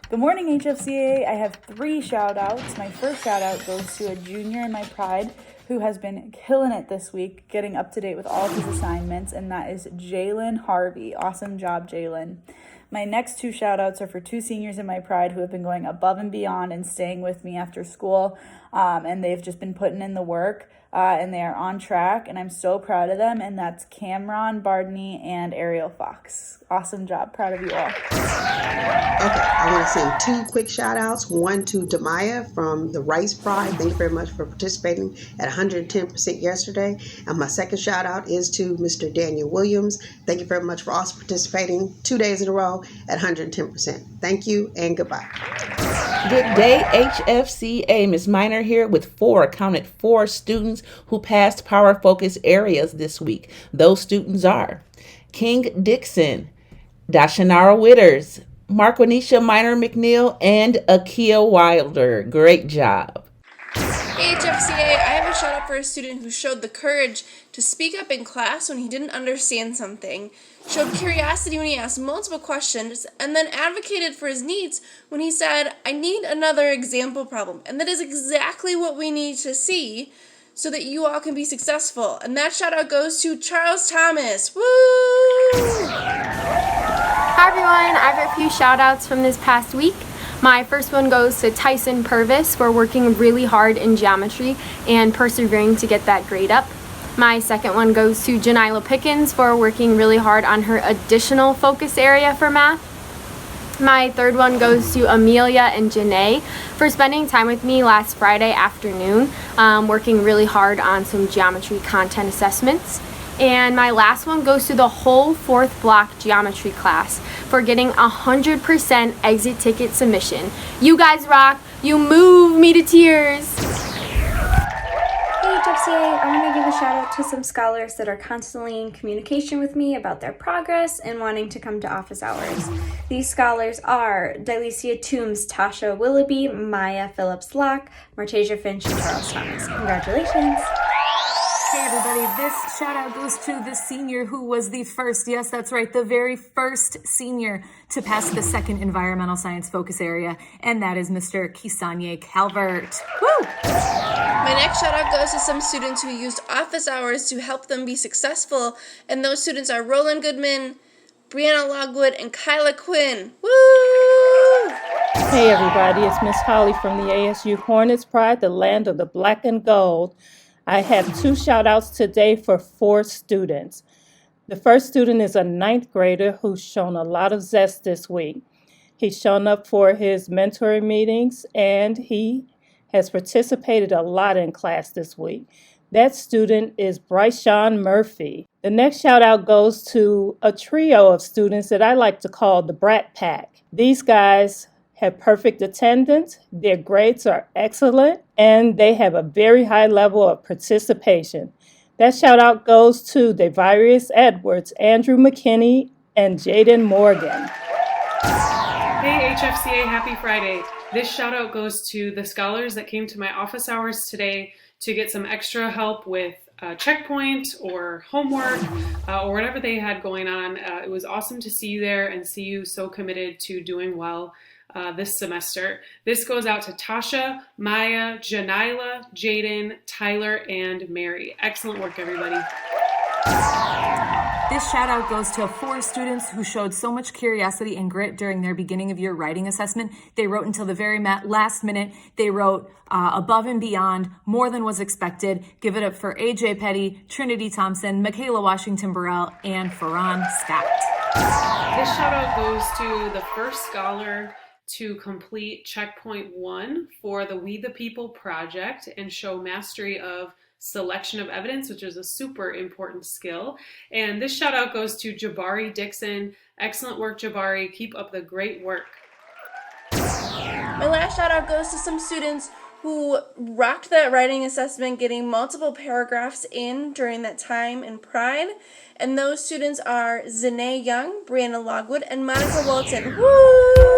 Good morning, HFCA. I have 3 shout outs. My first shout out goes to a junior in my pride who has been killing it this week, getting up to date with all of his assignments, and that is Jalen Harvey. Awesome job, Jalen. My next 2 shout outs are for 2 seniors in my pride who have been going above and beyond and staying with me after school, and they've just been putting in the work. And they are on track, and I'm so proud of them, and that's Cameron Bardney and Ariel Fox. Awesome job. Proud of you all. Okay, I want to send 2 quick shout outs. One to Demaya from the Rice Pride. Thank you very much for participating at 110% yesterday. And my second shout out is to Mr. Daniel Williams. Thank you very much for also participating 2 days in a row at 110%. Thank you and goodbye. Good day, HFCA. Ms. Miner here with 4 students who passed Power Focus areas this week. Those students are King Dixon, Dashanara Witters, Marquanisha Miner McNeil, and Akia Wilder. Great job. Hey HFCA, I have a shout out for a student who showed the courage to speak up in class when he didn't understand something, showed curiosity when he asked multiple questions, and then advocated for his needs when he said, I need another example problem. And that is exactly what we need to see so that you all can be successful. And that shout out goes to Charles Thomas. Woo! Hi everyone, I have a few shout outs from this past week. My first one goes to Tyson Purvis for working really hard in geometry and persevering to get that grade up. My second one goes to Janila Pickens for working really hard on her additional focus area for math. My third one goes to Amelia and Janae for spending time with me last Friday afternoon, working really hard on some geometry content assessments. And my last one goes to the whole 4th block geometry class for getting 100% exit ticket submission. You guys rock. You move me to tears. Hey HFCA, I want to give a shout out to some scholars that are constantly in communication with me about their progress and wanting to come to office hours. These scholars are Dilecia Toombs, Tasha Willoughby, Maya Phillips-Locke, Martasia Finch, and Charles Thomas. Congratulations. Hey everybody, this shout out goes to the senior who was the first, yes that's right, the very first senior to pass the 2nd environmental science focus area, and that is Mr. Kisanye Calvert. Woo! My next shout out goes to some students who used office hours to help them be successful, and those students are Roland Goodman, Brianna Logwood, and Kyla Quinn. Woo! Hey everybody, it's Miss Holley from the ASU Hornets Pride, the land of the black and gold. I have 2 shout outs today for 4 students. The first student is a 9th grader who's shown a lot of zest this week. He's shown up for his mentoring meetings and he has participated a lot in class this week. That student is Bryceon Murphy. The next shout out goes to a trio of students that I like to call the Brat Pack. These guys have perfect attendance, their grades are excellent, and they have a very high level of participation. That shout out goes to Devarius Edwards, Andrew McKinney, and Jaden Morgan. Hey HFCA, happy Friday. This shout out goes to the scholars that came to my office hours today to get some extra help with checkpoint or homework or whatever they had going on. It was awesome to see you there and see you so committed to doing well this semester. This goes out to Tasha, Maya, Janila, Jaden, Tyler, and Mary. Excellent work, everybody. This shout out goes to 4 students who showed so much curiosity and grit during their beginning of year writing assessment. They wrote until the very last minute. They wrote above and beyond, more than was expected. Give it up for AJ Petty, Trinity Thompson, Michaela Washington Burrell, and Farron Scott. This shout out goes to the first scholar to complete checkpoint 1 for the We the People project and show mastery of selection of evidence, which is a super important skill. And this shout out goes to Jabari Dixon. Excellent work, Jabari. Keep up the great work. My last shout out goes to some students who rocked that writing assessment, getting multiple paragraphs in during that time in Pride. And those students are Zanae Young, Brianna Logwood, and Monica Walton. Woo!